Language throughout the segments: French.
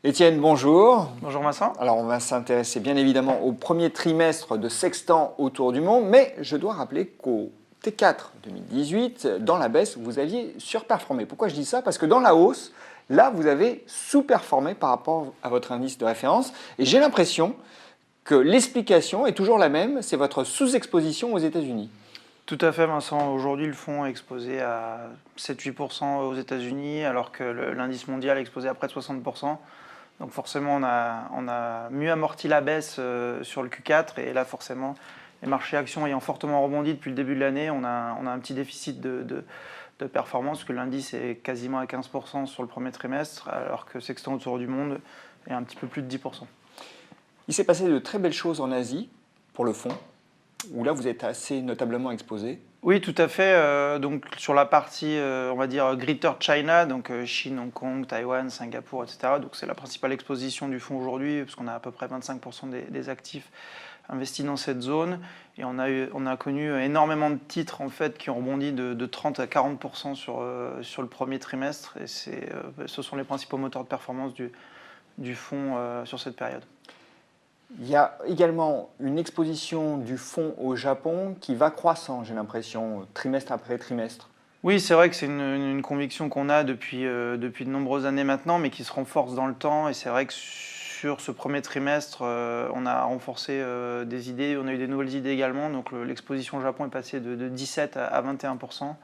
Étienne, bonjour. Bonjour Vincent. Alors on va s'intéresser bien évidemment au premier trimestre de Sextant autour du monde, mais je dois rappeler qu'au T4 2018, dans la baisse, vous aviez surperformé. Pourquoi je dis ça? Parce que dans la hausse, là, vous avez sous-performé par rapport à votre indice de référence. Et j'ai l'impression que l'explication est toujours la même, c'est votre sous-exposition aux États-Unis. Tout à fait Vincent. Aujourd'hui, le fonds est exposé à 7-8% aux États-Unis, alors que l'indice mondial est exposé à près de 60%. Donc forcément, on a mieux amorti la baisse sur le Q4. Et là, forcément, les marchés actions ayant fortement rebondi depuis le début de l'année, on a un petit déficit de performance, parce que l'indice est quasiment à 15% sur le premier trimestre, alors que Sextant autour du monde est un petit peu plus de 10%. Il s'est passé de très belles choses en Asie pour le fonds, où là vous êtes assez notablement exposé. Oui, tout à fait. Donc sur la partie, on va dire Greater China, donc Chine, Hong Kong, Taïwan, Singapour, etc. Donc c'est la principale exposition du fonds aujourd'hui, parce qu'on a à peu près 25% des actifs investis dans cette zone. Et on a connu énormément de titres en fait qui ont rebondi de 30 à 40% sur le premier trimestre. Et ce sont les principaux moteurs de performance du fonds sur cette période. Il y a également une exposition du fonds au Japon qui va croissant, j'ai l'impression, trimestre après trimestre. Oui, c'est vrai que c'est une conviction qu'on a depuis de nombreuses années maintenant, mais qui se renforce dans le temps. Et c'est vrai que sur ce premier trimestre, on a renforcé des idées, on a eu des nouvelles idées également. Donc l'exposition au Japon est passée de 17 à 21%.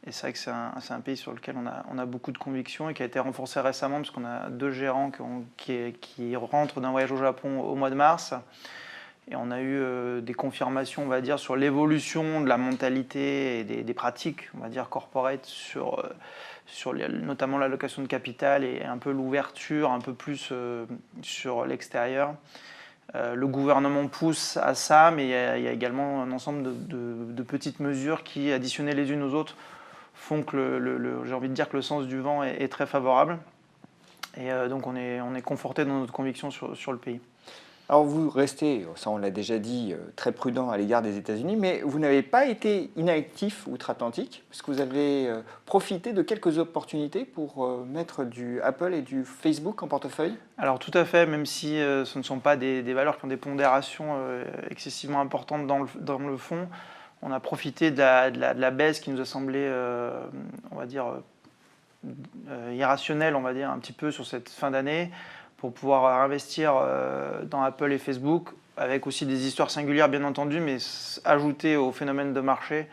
Et c'est vrai que c'est un pays sur lequel on a beaucoup de convictions et qui a été renforcé récemment, parce qu'on a deux gérants qui rentrent d'un voyage au Japon au mois de mars. Et on a eu des confirmations, on va dire, sur l'évolution de la mentalité et des pratiques, on va dire, corporate sur notamment l'allocation de capital et un peu l'ouverture, un peu plus sur l'extérieur. Le gouvernement pousse à ça, mais il y a également un ensemble de petites mesures qui, additionnées les unes aux autres, font que j'ai envie de dire que le sens du vent est très favorable. Et donc on est conforté dans notre conviction sur le pays. Alors vous restez, ça on l'a déjà dit, très prudent à l'égard des États-Unis, mais vous n'avez pas été inactif outre-Atlantique, puisque vous avez profité de quelques opportunités pour mettre du Apple et du Facebook en portefeuille. Alors tout à fait, même si ce ne sont pas des valeurs qui ont des pondérations excessivement importantes dans le fond, on a profité de la baisse qui nous a semblé, on va dire, irrationnelle, on va dire, un petit peu sur cette fin d'année, pour pouvoir investir dans Apple et Facebook, avec aussi des histoires singulières bien entendu, mais ajoutées au phénomène de marché,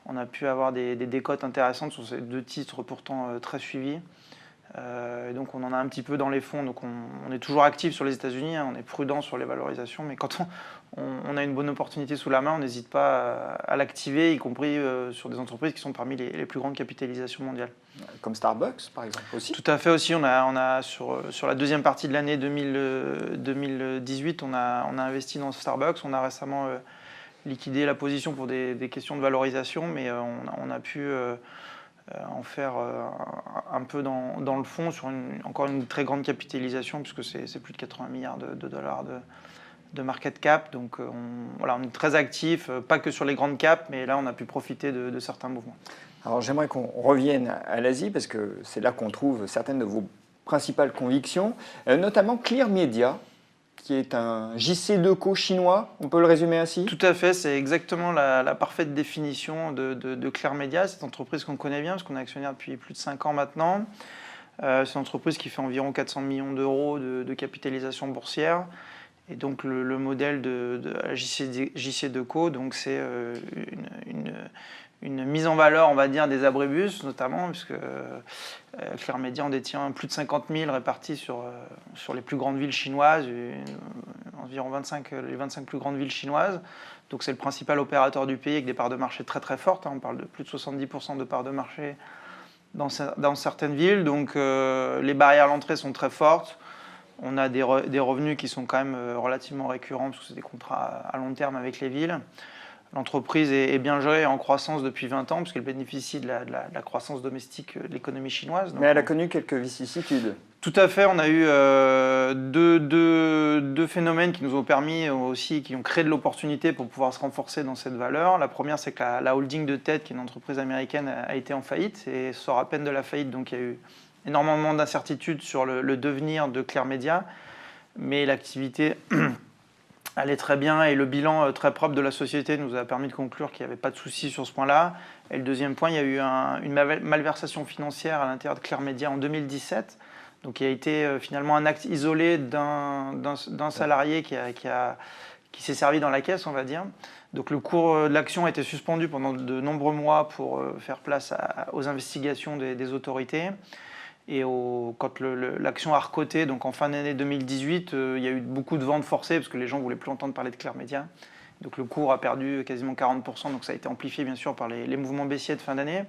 on a pu avoir des décotes intéressantes sur ces deux titres pourtant très suivis. Et donc on en a un petit peu dans les fonds, donc on est toujours actif sur les États-Unis, on est prudent sur les valorisations, mais quand on a une bonne opportunité sous la main, on n'hésite pas à l'activer, y compris sur des entreprises qui sont parmi les plus grandes capitalisations mondiales. Comme Starbucks par exemple aussi. Tout à fait aussi, on a sur la deuxième partie de l'année 2018, on a investi dans Starbucks, on a récemment liquidé la position pour des questions de valorisation, mais on a pu en faire un peu dans le fond sur encore une très grande capitalisation, puisque c'est plus de 80 milliards de dollars de market cap. Donc on est très actif, pas que sur les grandes caps, mais là on a pu profiter de certains mouvements. Alors j'aimerais qu'on revienne à l'Asie, parce que c'est là qu'on trouve certaines de vos principales convictions, notamment Clear Media, qui est un JC2Co chinois, on peut le résumer ainsi? Tout à fait, c'est exactement la parfaite définition de Clear Media, cette entreprise qu'on connaît bien, parce qu'on est actionnaire depuis plus de 5 ans maintenant. C'est une entreprise qui fait environ 400 millions d'euros de capitalisation boursière. Et donc le modèle de la JC2Co, donc c'est une mise en valeur, on va dire, des abribus notamment, puisque Clear Media en détient plus de 50 000 répartis sur les plus grandes villes chinoises, environ les 25 plus grandes villes chinoises. Donc c'est le principal opérateur du pays avec des parts de marché très très fortes. On parle de plus de 70% de parts de marché dans certaines villes. Donc les barrières à l'entrée sont très fortes. On a des revenus qui sont quand même relativement récurrents, parce que c'est des contrats à long terme avec les villes. L'entreprise est bien gérée, en croissance depuis 20 ans, puisqu'elle bénéficie de la croissance domestique de l'économie chinoise. Mais elle a connu quelques vicissitudes. Tout à fait, on a eu deux phénomènes qui nous ont permis aussi, qui ont créé de l'opportunité pour pouvoir se renforcer dans cette valeur. La première, c'est que la holding de tête, qui est une entreprise américaine, a été en faillite et sort à peine de la faillite, donc il y a eu énormément d'incertitudes sur le devenir de Clear Media, mais l'activité allait très bien et le bilan très propre de la société nous a permis de conclure qu'il n'y avait pas de souci sur ce point-là. Et le deuxième point, il y a eu une malversation financière à l'intérieur de Clear Media en 2017, donc qui a été finalement un acte isolé d'un salarié qui s'est servi dans la caisse, on va dire. Donc le cours de l'action a été suspendu pendant de nombreux mois pour faire place aux investigations des autorités. Et quand l'action a recoté, donc en fin d'année 2018, il y a eu beaucoup de ventes forcées parce que les gens ne voulaient plus entendre parler de Clear Media. Donc le cours a perdu quasiment 40%, donc ça a été amplifié bien sûr par les mouvements baissiers de fin d'année.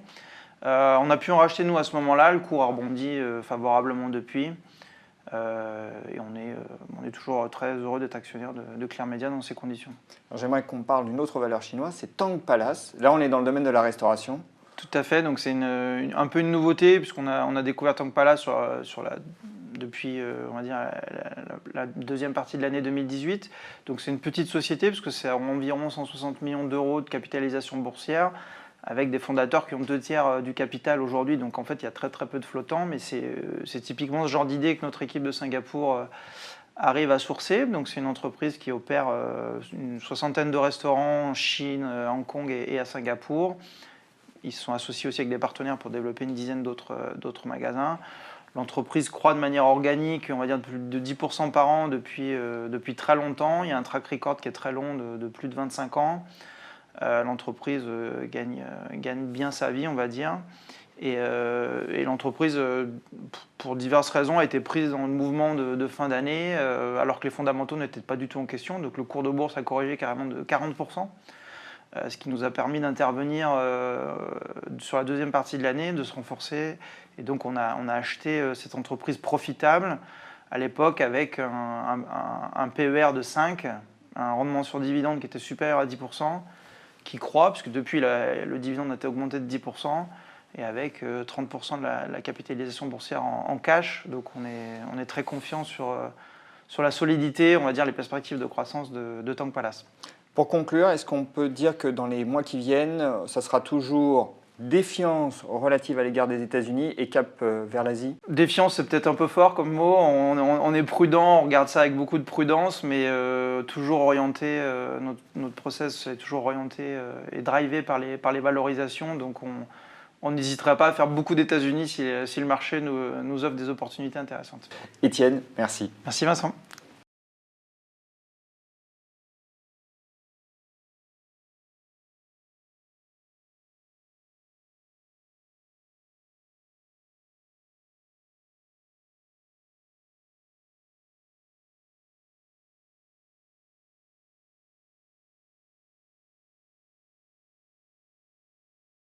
On a pu en racheter nous à ce moment-là, le cours a rebondi favorablement depuis. Et on est toujours très heureux d'être actionnaire de Clear Media dans ces conditions. J'aimerais qu'on parle d'une autre valeur chinoise, c'est Tang Palace. Là, on est dans le domaine de la restauration. Tout à fait, donc c'est un peu une nouveauté puisqu'on a découvert Tang Palace depuis on va dire, la deuxième partie de l'année 2018. Donc c'est une petite société parce que c'est environ 160 millions d'euros de capitalisation boursière avec des fondateurs qui ont 2/3 du capital aujourd'hui. Donc en fait, il y a très très peu de flottants, mais c'est typiquement ce genre d'idée que notre équipe de Singapour arrive à sourcer. Donc c'est une entreprise qui opère une soixantaine de restaurants en Chine, Hong Kong et à Singapour. Ils se sont associés aussi avec des partenaires pour développer une dizaine d'autres magasins. L'entreprise croît de manière organique, on va dire de plus de 10% par an depuis très longtemps. Il y a un track record qui est très long de plus de 25 ans. L'entreprise gagne bien sa vie, on va dire. Et l'entreprise, pour diverses raisons, a été prise dans le mouvement de fin d'année, alors que les fondamentaux n'étaient pas du tout en question. Donc le cours de bourse a corrigé carrément de 40%. Ce qui nous a permis d'intervenir sur la deuxième partie de l'année, de se renforcer. Et donc on a acheté cette entreprise profitable à l'époque avec un PER de 5, un rendement sur dividende qui était supérieur à 10%, qui croît, puisque depuis le dividende a été augmenté de 10%, et avec 30% de la capitalisation boursière en cash. Donc on est très confiant sur la solidité, on va dire les perspectives de croissance de Tang Palace. Pour conclure, est-ce qu'on peut dire que dans les mois qui viennent, ça sera toujours défiance relative à l'égard des États-Unis et cap vers l'Asie? Défiance, c'est peut-être un peu fort comme mot. On est prudent, on regarde ça avec beaucoup de prudence, mais toujours orienté, notre process est toujours orienté et drivé par les valorisations. Donc on n'hésiterait pas à faire beaucoup d'États-Unis si le marché nous offre des opportunités intéressantes. Étienne, merci. Merci Vincent.